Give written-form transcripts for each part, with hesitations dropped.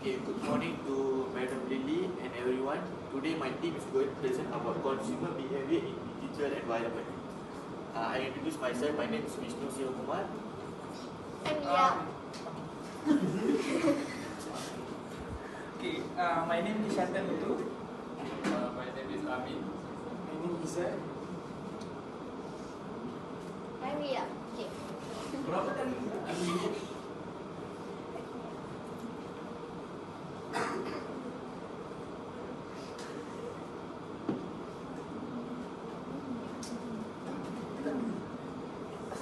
Okay, good morning to Madam Lily and everyone. Today my team is going to present about consumer behavior in digital environment. I introduce myself. My name is Vishnu Sivakumar. And yeah. Okay, my name is Shantan Lutu. My name is Amin. My name is Izzat. I'm Ria. Okay.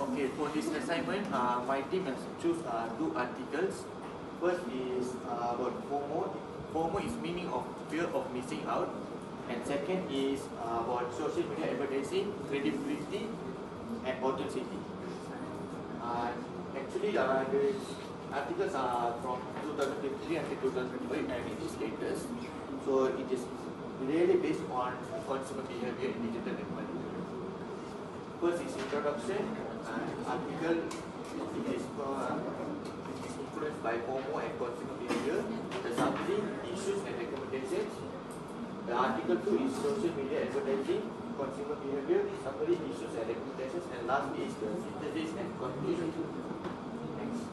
Okay, for this assignment, my team has choose two articles. First is about FOMO. FOMO is meaning of fear of missing out. And second is about social media advertising, credibility and authenticity. Actually, the articles are from 2023 until 2025 and it is latest. So it is really based on consumer behavior in digital environment. First is introduction. Article is influenced by FOMO and consumer behavior. The summary, issues and recommendations. The article 2 is social media advertising, consumer behavior, summary, issues and recommendations, and last is the synthesis and conclusion. Next.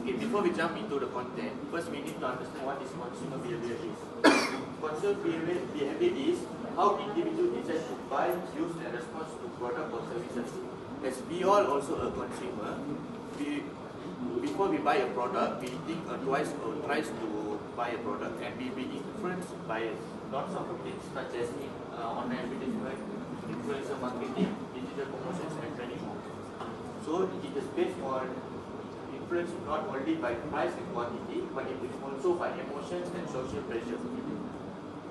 Okay, before we jump into the content, first we need to understand what is consumer behavior is. Consumer behavior is how individuals decide to buy, use and respond to products or services. As we all also a consumer, before we buy a product, we think twice or thrice to buy a product, and we be influenced by lots of things such as online advertisement, influencer marketing, digital promotions and many more. So it is based on influence not only by price and quantity, but it is also by emotions and social pressure.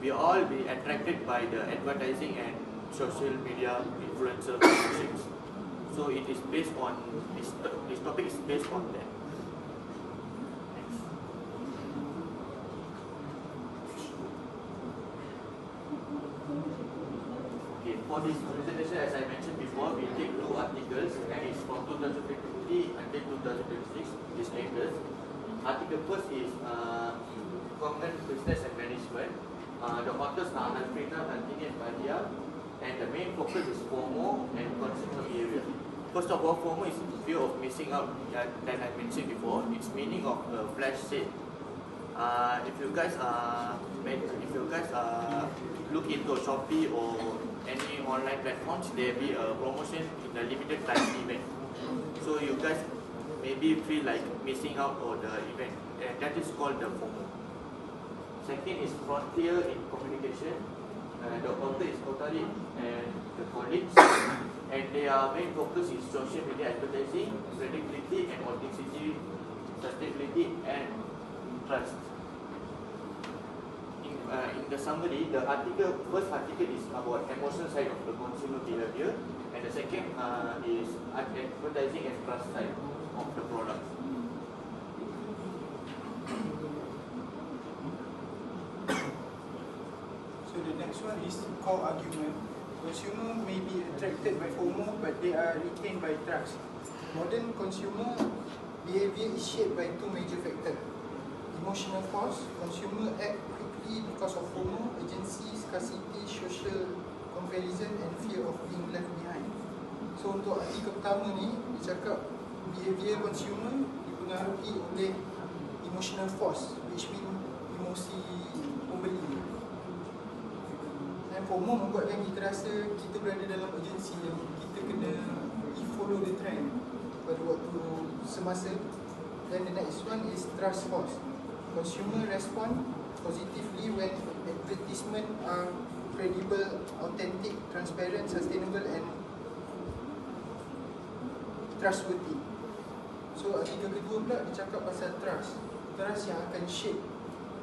We all be attracted by the advertising and social media influencer promotions. So it is based on this topic is based on that. Next. Okay, for this presentation, as I mentioned before, we take two articles and it's from 2023 until 2026. This latest. Article first is Common Business and Management. The authors are Alfreda, Antini and Badia, and the main focus is FOMO and consumer behavior. First of all, FOMO is fear of missing out that I mentioned before. It's meaning of flash sale. If you guys look into Shopee or any online platforms, there will be a promotion in the limited time event. So you guys maybe feel like missing out on the event, and that is called the FOMO. Second is frontier in communication. The author is Kotari and the colleagues, and their main focus is social media advertising, credibility and authenticity, sustainability and trust. In the summary, the first article is about emotional side of the consumer behavior, and the second is advertising and trust side of the product. So the next one is core argument. Consumer may be attracted by FOMO, but they are retained by trust. Modern consumer behavior is shaped by two major factors. Emotional force, consumer act quickly because of FOMO, urgency, scarcity, social comparison and fear of being left behind. So untuk artikel pertama ni, dia cakap behavior consumer dipengaruhi oleh emotional force, which mean emosi pembeli. Dan FOMO membuatkan kita rasa kita berada dalam urgency yang kita kena follow the trend pada waktu semasa. Then the next one is trust force. Consumer respond positively when advertisement are credible, authentic, transparent, sustainable and trustworthy. So artikel kedua pula dia cakap pasal trust. Trust yang akan shape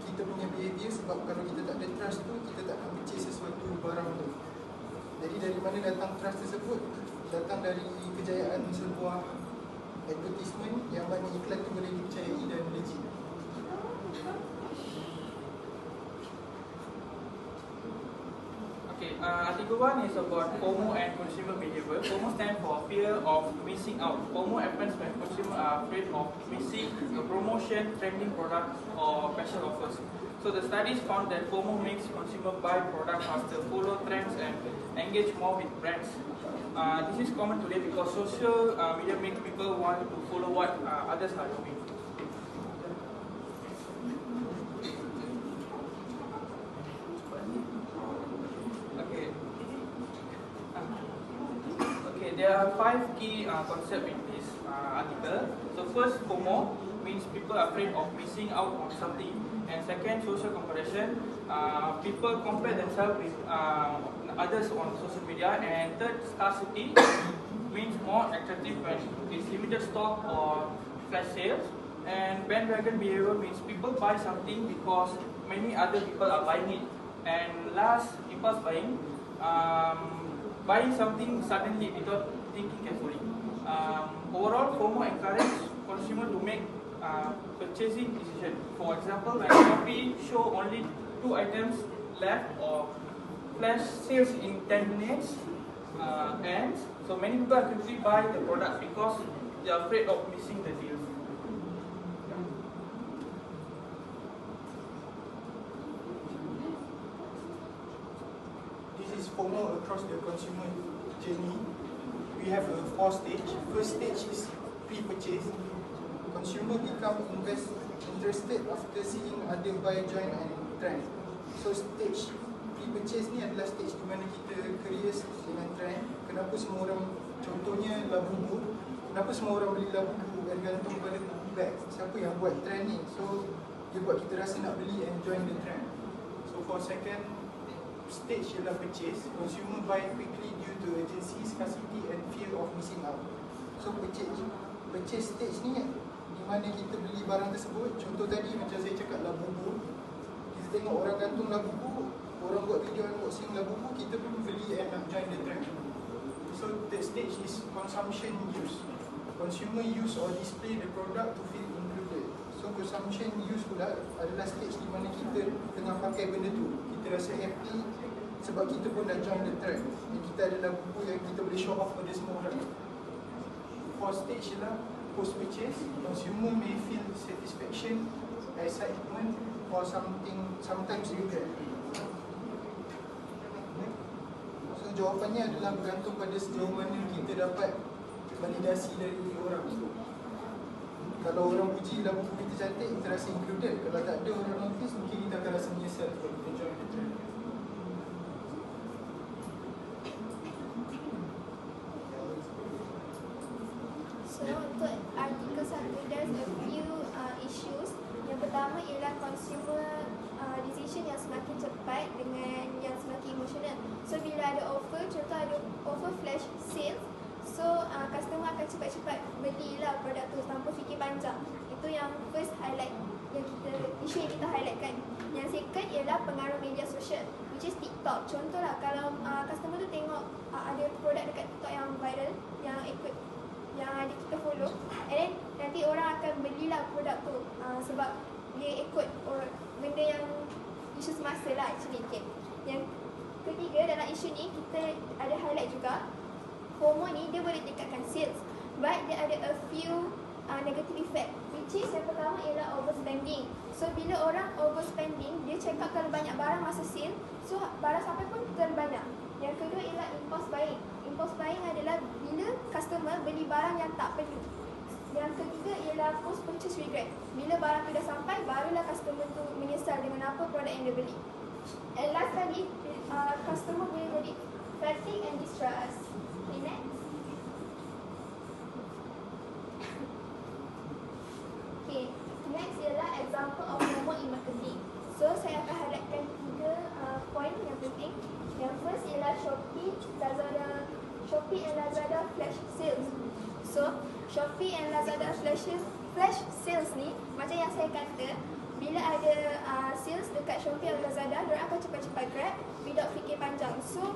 kita punya behavior, sebab kalau kita tak ada trust tu, kita tak akan purchase sesuatu barang tu. Jadi dari mana datang trust tersebut? Datang dari kejayaan sebuah advertisement yang mana iklan tu boleh dipercayai dan legit. Okay, article 1 is about FOMO and consumer behavior. FOMO stands for fear of missing out. FOMO happens when consumers are afraid of missing a promotion, trending product, or special offers. So the studies found that FOMO makes consumers buy products faster, follow trends, and engage more with brands. This is common today because social media make people want to follow what others are doing. There are 5 key concepts in this article. So first, FOMO means people are afraid of missing out on something. And second, social comparison. People compare themselves with others on social media. And third, scarcity means more attractive when it's limited stock or flash sales. And bandwagon behavior means people buy something because many other people are buying it. And last, impulse buying. Buying something suddenly without thinking carefully. Overall, FOMO encourages consumers to make purchasing decisions. For example, when Shopee show only 2 items left or flash sales in 10 minutes ends, so many people quickly buy the product because they are afraid of missing the deal. FOMO across the consumer journey. We have a 4 stage. First stage is pre-purchase. Consumer become interested after seeing other buy, join and trend. So stage pre-purchase ni adalah stage di mana kita curious dengan trend. Kenapa semua orang, contohnya Labubu, kenapa semua orang beli Labubu bergantung pada bag. Siapa yang buat trend ni? So dia buat kita rasa nak beli and join the trend. So for second stage ialah purchase. Consumer buy quickly due to urgency, scarcity and fear of missing out. So purchase stage ni di mana kita beli barang tersebut. Contoh tadi macam saya cakap Labubu, kita tengok orang gantung Labubu, orang buat video unboxing Labubu, kita pun beli and nak join the trend. So the stage is consumption use. Consumer use or display the product to feel included. So consumption use pula adalah stage di mana kita tengah pakai benda tu, kita rasa happy sebab kita pun dah join the trend dan kita ada Labubu yang kita boleh show off pada semua orang. For stage ialah post purchase. Consumer may feel satisfaction, excitement or sometimes regret. So jawapannya adalah bergantung pada sejauh mana kita dapat validasi dari orang. Kalau orang puji Labubu kita cantik, kita rasa included. Kalau tak ada orang notice, mungkin kita akan rasa menyesal kalau kita join the trend. So untuk artikel 1, there's a few issues. Yang pertama ialah consumer decision yang semakin cepat dengan yang semakin emotional. So bila ada offer, contoh ada offer flash sale, so customer akan cepat-cepat belilah produk tu tanpa fikir panjang. Itu yang first highlight, yang isu yang kita highlightkan. Yang second ialah pengaruh media sosial, which is TikTok. Contohlah kalau customer tu tengok ada produk dekat TikTok yang viral, yang ikut, yang ada kita follow, and then nanti orang akan belilah produk tu sebab dia ikut benda yang isu semasa lah actually. Okay. Yang ketiga dalam isu ni kita ada highlight juga, FOMO ni dia boleh tingkatkan sales, but dia ada a few negative effect, which is yang pertama ialah overspending. So bila orang overspending, dia check out terlalu banyak barang masa sale, so barang sampai pun terlalu banyak. Yang kedua ialah impulse buying. Impulse buying adalah bila customer beli barang yang tak perlu. Yang ketiga ialah post purchase regret. Bila barang tu dah sampai, barulah customer tu menyesal dengan apa produk yang dia beli. And last kali, customer boleh jadi fatigue and distrust. Okay, next. Okay, next ialah example of FOMO in marketing. So saya akan highlightkan 3 poin yang penting. Yang first ialah Shopee and Lazada flash sales. So Shopee and Lazada flash sales ni, macam yang saya kata, bila ada sales dekat Shopee atau Lazada, diorang akan cepat-cepat grab without fikir panjang. So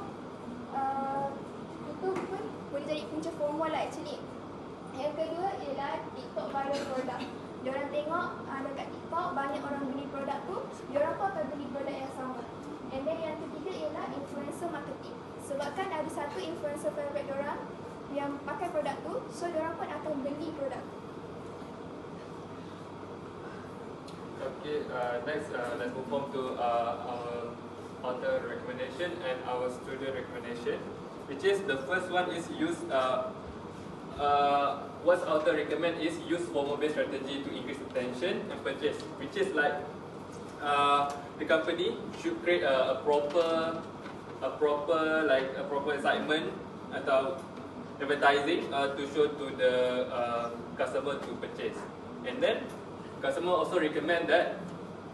itu pun boleh jadi punca FOMO lah actually. Yang kedua ialah TikTok viral product. Diorang tengok dekat TikTok banyak orang beli produk tu, diorang pun akan beli produk yang sama. And then yang ketiga ialah influencer marketing. Sebabkan ada satu influencer favorite diorang yang pakai produk tu, so diorang pun akan beli produk tu. Okay, next let's move on to our author recommendation and our student recommendation, which is the first one is use what author recommend is use FOMO-based strategy to increase attention and purchase, which is like the company should create a proper excitement atau advertising to show to the customer to purchase. And then customer also recommend that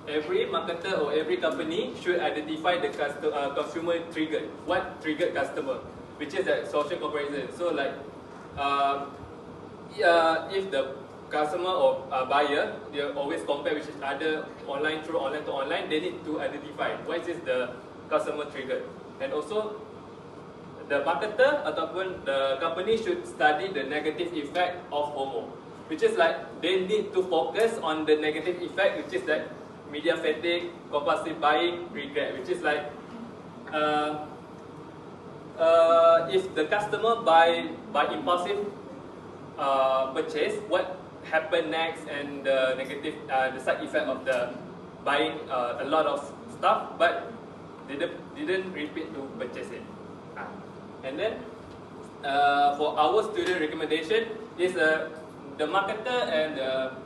every marketer or every company should identify the consumer triggered. What triggered customer, which is that social comparison. So like if the customer or buyer, they always compare with each other online to online, they need to identify what is the customer triggered. And also the marketer ataupun the company should study the negative effect of FOMO, which is like they need to focus on the negative effect, which is that media fatigue, compulsive buying, regret, which is like if the customer buy impulsive purchase, what happen next, and the negative the side effect of the buying a lot of stuff but didn't repeat to purchase it. And then for our student recommendation is the marketer and the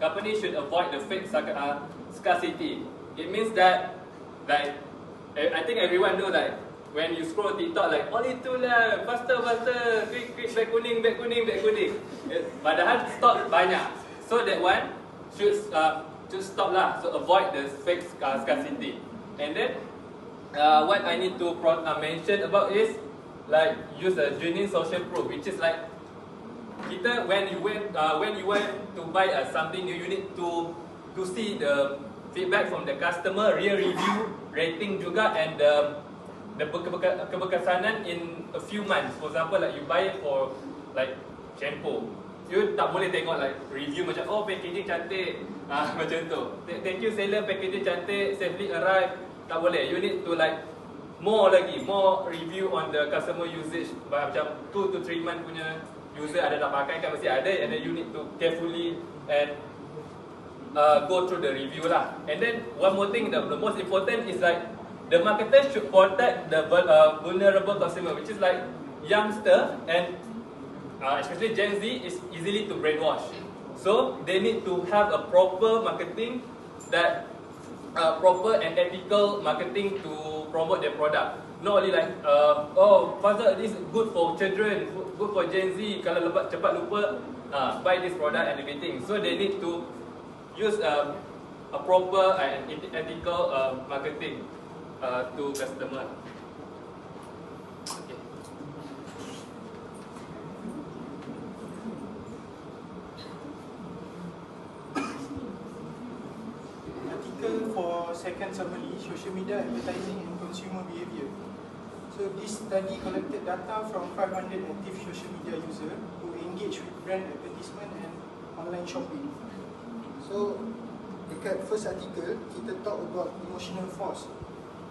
company should avoid the fake scarcity. It means that, like, I think everyone know, like, when you scroll TikTok, like, oh itulah, faster, quick, back kuning. Padahal stock banyak. So that one should stop lah. So avoid the fake scarcity. And then what I need to mention about is like use a genuine social proof, which is like kita when you want to buy something new, you need to see the feedback from the customer, real review, rating juga, and the keberkesanan in a few months. For example, like you buy it for like shampoo, you tak boleh tengok like review macam oh packaging cantik, macam tu. Thank you seller, packaging cantik, safely arrive. Tak boleh. You need to like more review on the customer usage, macam 2 to 3 month punya user ada tak pakai kan mesti ada, and then you need to carefully and go through the review lah. And then one more thing, the most important is like the marketer should protect the vulnerable consumer, which is like youngster and especially Gen Z is easily to brainwash. So they need to have a proper marketing, that proper and ethical marketing to promote their product. Not only like oh Fazal, this is good for children, good for Gen Z, kalau cepat lupa buy this product and everything. So they need to use a proper and ethical marketing to customer. Okay. Article for second summary, social media advertising and consumer behavior. So this study collected data from 500 active social media users who engage with brand advertisement and online shopping. So dekat first article kita talk about emotional force.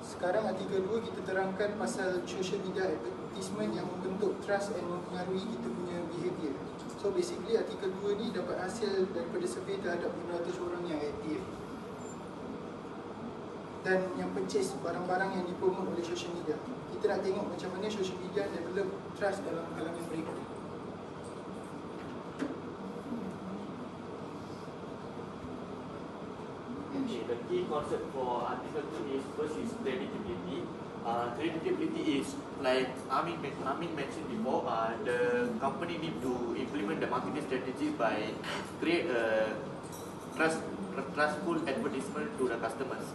Sekarang artikel 2 kita terangkan pasal social media advertisement yang membentuk trust and mempengaruhi kita punya behavior. So basically artikel 2 ni dapat hasil daripada survey terhadap 500 orang yang aktif dan yang purchase barang-barang yang dipromote oleh social media. Kita nak tengok macam mana social media develop trust dalam kalangan mereka. Okay, the key concept for article 2 is first is credibility. Credibility is like Amin mentioned before. The company need to implement the marketing strategy by create a trustful advertisement to the customers,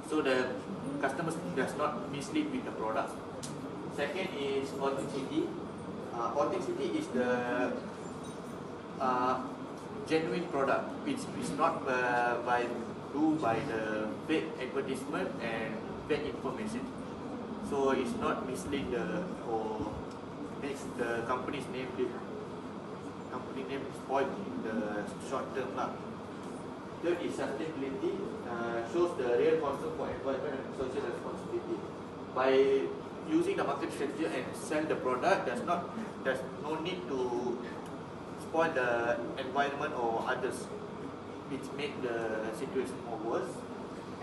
so the customers does not mislead with the product. Second is authenticity. Authenticity is the genuine product, which is not by the fake advertisement and fake information. So it's not mislead or makes the company's name spoiled in the short term lah. Third is sustainability, shows the real concern for environment and social responsibility. By using the market strategy and sell the product, there's no need to spoil the environment or others, which make the situation more worse.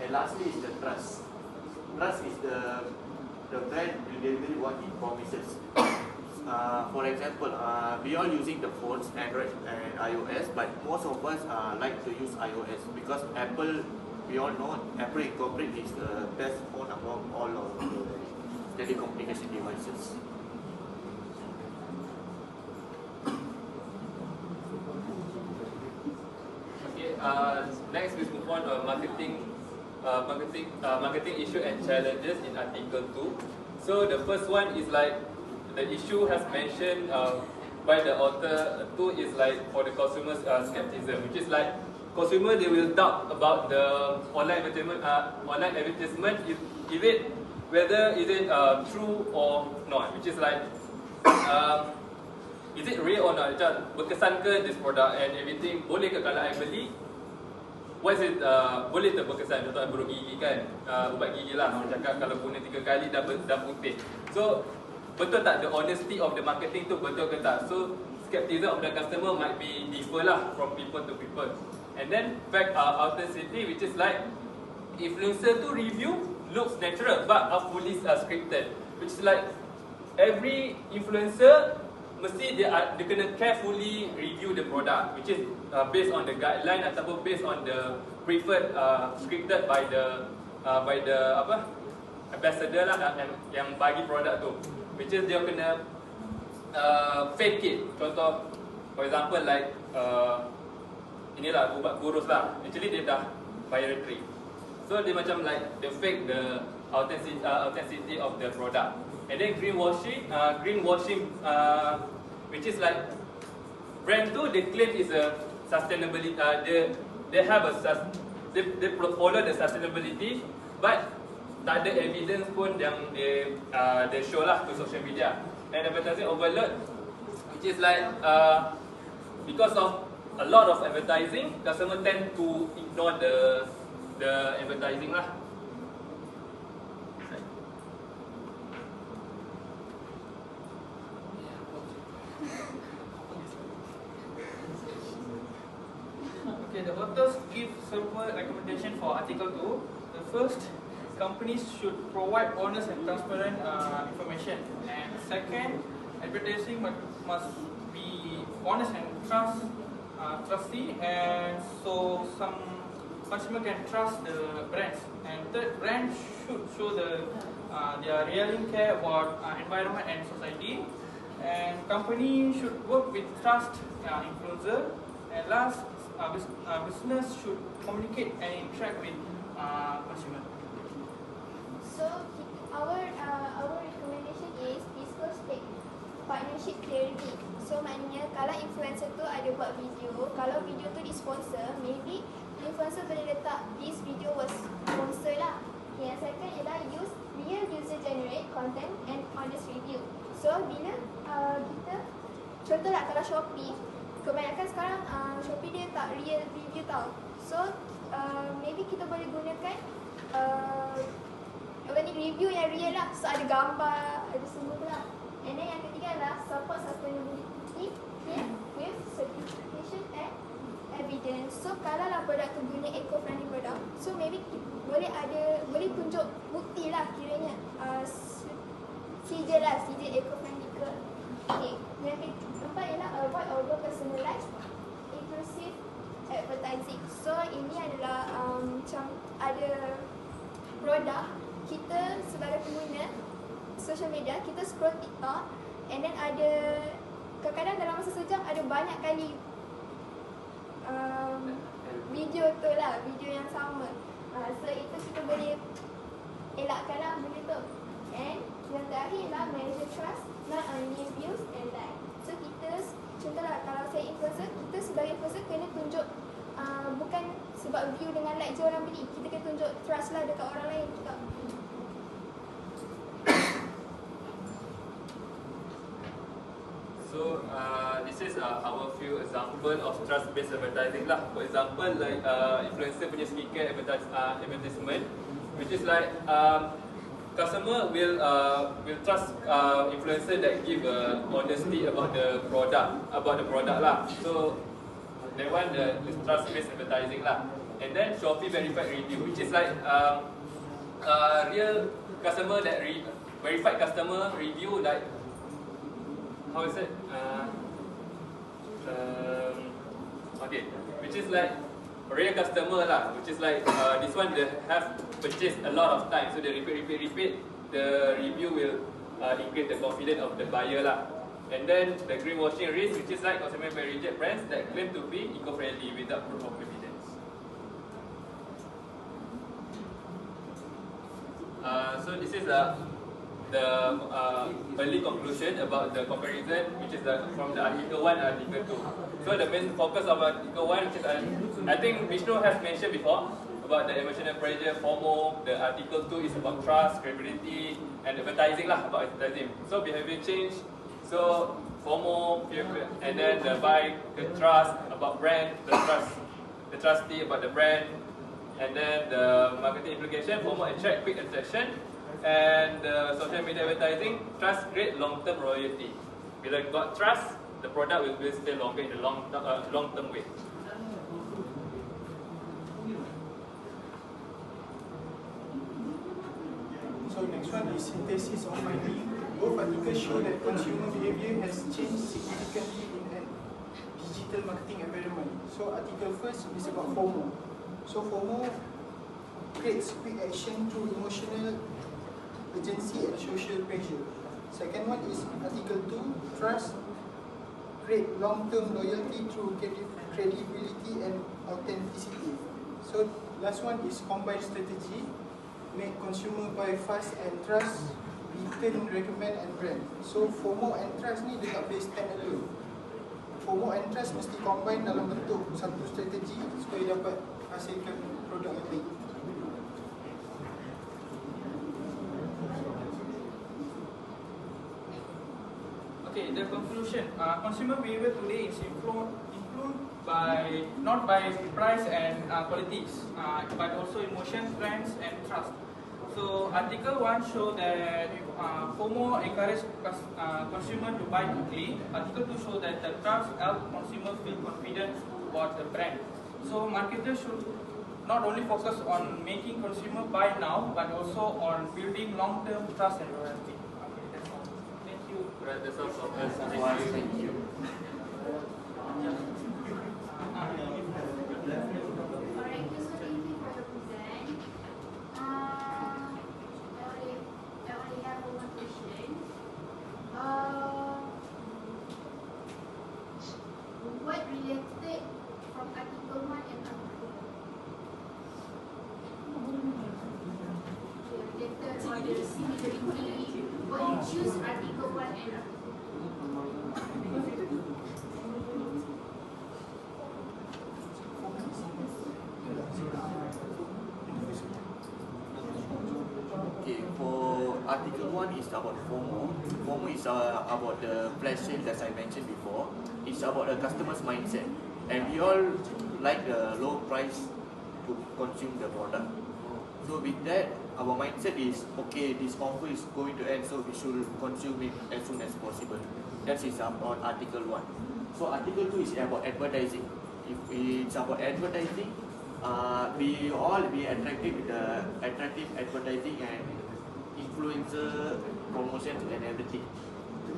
And lastly is the trust. Trust is the brand will deliver what it promises. For example, we all using the phones, Android and iOS, but most of us like to use iOS because Apple, we all know Apple Incorporated is the best phone among all of the telecommunication devices. Okay, next we move on to marketing issue and challenges in Article 2. So the first one is like the issue has mentioned by the author 2 is like for the consumers skepticism, which is like consumer they will doubt about the online advertisement whether is it true or not, which is like is it real or not, macam berkesan ke this product and everything, boleh ke kalau I beli, what is it, boleh tak berkesan, contoh buruk gigi kan, ubat gigi lah, orang cakap kalau guna 3 kali dah putih. So betul tak the honesty of the marketing tu, betul ke tak? So skepticism of the customer might be differ lah from people to people. And then fact authenticity, which is like influencer tu review looks natural but are fully scripted, which is like every influencer mesti dia kena carefully review the product, which is based on the guideline ataupun based on the preferred scripted by the ambassador lah yang bagi produk tu, which is dia kena fake it. Contoh, for example like inilah ubat kurus lah, actually dia dah bioretry, so dia macam like the fake the authenticity of the product. And then greenwashing, which is like brand tu they claim is a sustainability, they have they follow the sustainability, but tak ada evidence pun yang they show lah to social media. And advertising overload, which is like because of a lot of advertising, customer tend to ignore the advertising lah. Okay, the authors give several recommendations for Article 2. The first, companies should provide honest and transparent information. And second, advertising must be honest and trusty, and so some consumer can trust the brands. And third, brands should show they are really care about environment and society. And company should work with trust influencer. And last, business should communicate and interact with consumer. So our recommendation is disclose partnership clearly. So maknanya kalau influencer tu ada buat video, kalau video tu disponsor, maybe influencer boleh letak this video was sponsored lah. Okay, yang second ialah use real user generate content and honest review. So bila kita, contoh lah kalau Shopee, kebanyakan sekarang Shopee dia tak real review tau. So maybe kita boleh gunakan review yang real lah. So ada gambar, ada semua tu lah. And then yang ketiga adalah support sustainability with certification and evidence. So kalau lah produk tu guna eco-friendly product, so maybe boleh tunjuk bukti lah kiranya sijil eco-friendly ke. Okay. Yang keempat ialah avoid over personalized inclusive advertising. So ini adalah macam ada produk, kita sebagai pengguna social media, kita scroll TikTok, and then ada kadang-kadang dalam masa sejam ada banyak kali video tu lah, video yang sama. So itu kita boleh elakkan lah benda tu. And yang terakhir ialah measure trust, not only views and like. So kita, contohlah kalau saya influencer, kita sebagai influencer kena tunjuk bukan sebab view dengan like je orang beli, kita kena tunjuk trust lah dekat orang lain juga. So this is our few example of trust-based advertising lah. For example, like influencer punya skincare advertisement, which is like customer will trust influencer that give honesty about the product lah. So that one the trust based advertising lah. And then Shopee verified review, which is like real customer that verified customer review, like how is it? Okay, which is like real customer lah, which is like this one they have purchased a lot of time, so they repeat. The review will increase the confidence of the buyer lah. And then the greenwashing risk, which is like consumer may reject brands that claim to be eco-friendly without proof of evidence. So this is the early conclusion about the comparison, which is from the article 1 and article 2. So the main focus of article 1, which is I think Vishnu has mentioned before about the emotional pressure, FOMO. The article 2 is about trust, credibility, and advertising lah, about advertising. So behavior change, so FOMO, and then the trust about brand, the trustee about the brand, and then the marketing implication, FOMO attract quick attraction, and the social media advertising, trust create long-term loyalty. Bila got trust, the product will stay longer in the long-term way. So next one is synthesis of finding. Both articles show that consumer behavior has changed significantly in a digital marketing environment. So article first is about FOMO. So FOMO creates quick action through emotional urgency and social pressure. Second one is article 2, trust, create long-term loyalty through credibility and authenticity. So last one is combined strategy, make consumer buy fast and trust, return, recommend and brand. So FOMO and trust ni dia tak boleh stand alone. FOMO and trust mesti combine dalam bentuk satu strategi supaya dapat hasilkan produk yang baik. Okay, the conclusion. Consumer behavior today is influenced by not by price and qualities, but also emotion, trends, and trust. So, Article 1 show that FOMO encourages consumer to buy quickly. Article 2 show that the trust helps consumer feel confident about the brand. So, marketers should not only focus on making consumer buy now, but also on building long-term trust and loyalty. Okay, that's all. Thank you. Right, that's all from us. Thank you. Alright, so thank you for the present. I only have one question. What related from article 1 and article 2? Related to the similarity, what you choose article 1 and article 2? Okay, for article 1 is about FOMO. FOMO is about the flash sale that I mentioned before. It's about the customer's mindset. And we all like the low price to consume the product. So with that, our mindset is, okay, this offer is going to end, so we should consume it as soon as possible. That is about article 1. So article 2 is about advertising. If it's about advertising, we all be attractive with the attractive advertising and influencer promotions and everything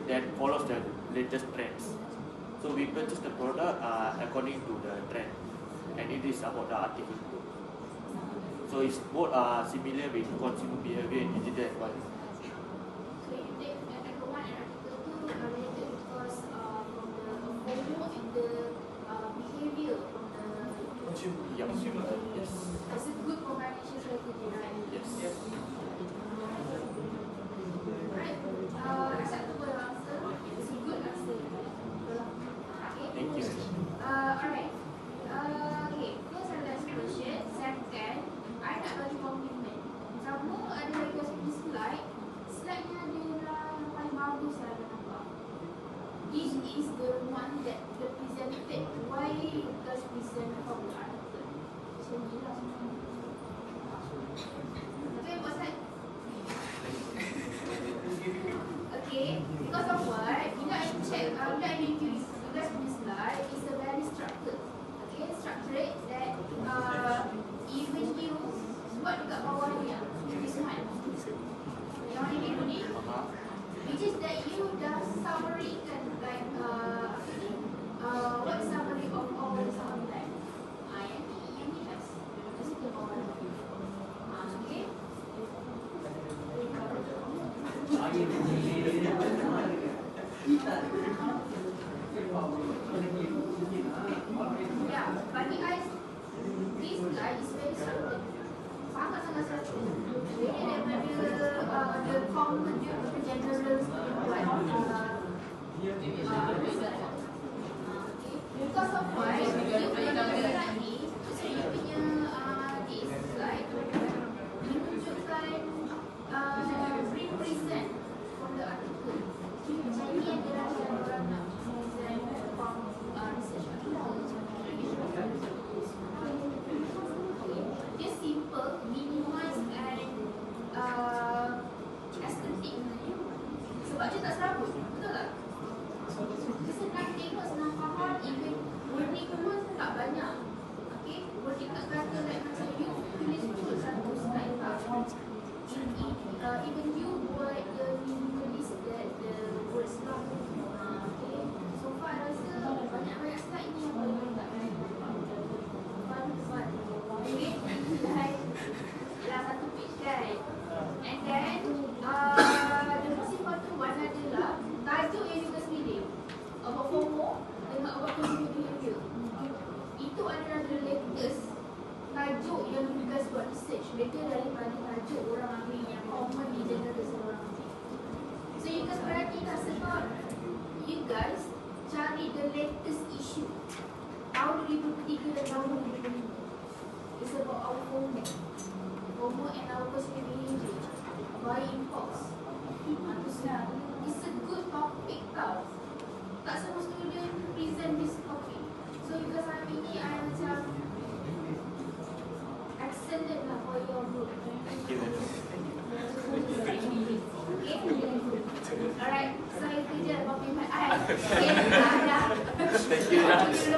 that follows the latest trends. So we purchase the product according to the trend, and it is about the article 2. So it's both similar with consumer behavior and digital advertising. So you take article 1 and article 2 are related because from the FOMO and the behavior from the Consumer. Yep. Consumer. Yes. It's a good combination strategy, right? Yes. Yes. Right. Acceptable answer. It's a good answer. Okay. Thank you. Alright. Okay. First and last question. Second, I nak bagi compliment. Kamu ada lagi kasi slide. Slide-nya adalah yang paling bagus saya ada nampak. This is the one that represented why does present from the article. Macam ni lah. Tapi buat slide. Okay, because of what? Bila I check, bila I review you guys punya slide, it's a very structured. Okay, structured that even you buat dekat bawah ni this one. Yang mana biru ni, which is that you dah summary kan, like what summary of all the summary like. Yang ni guys, just ke bawah. Okay. Yeah, bagi I, this guy is very structured. Sangat-sangat structured. Beda daripada the common general buat because of why you punya gerak ni, so you punya this slide menunjukkan represent from the article. Macam ni yang dia rasa orang nak present from research article. Dia simple, minimize and aesthetic. Sebab dia tak serabut, betul tak? Dia senang tengok, senang faham, even wording pun tak banyak. Okay, wording kat kata like macam you tulis pun satu slide tak. Even you buat the minimalist that the words lah. Okay, so far rasa banyak-banyak slide ni yang paling tak main. Fun. Okay, dah satu page kan. And then the most important one adalah tajuk yang you guys pilih. About FOMO dengan about consumer behavior. Itu adalah the latest tajuk yang you guys buat research. Better daripada tajuk orang ambil yang common di general orang ambil. So you guys perhatikan sebab you guys cari the latest issue. Tahun 2003 dan tahun 2005. It's about our FOMO and our consumer behavior. Buying impulse. It's a good topic tau. Tak semua student present this topic. So because I'm ini, I macam excellent lah for your group. Thank you. Okay? Alright, so itu je komplimen I. Okay, dah. Thank you. Okay, so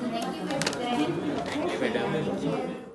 thank you, Madam. Thank you, madam. Thank you.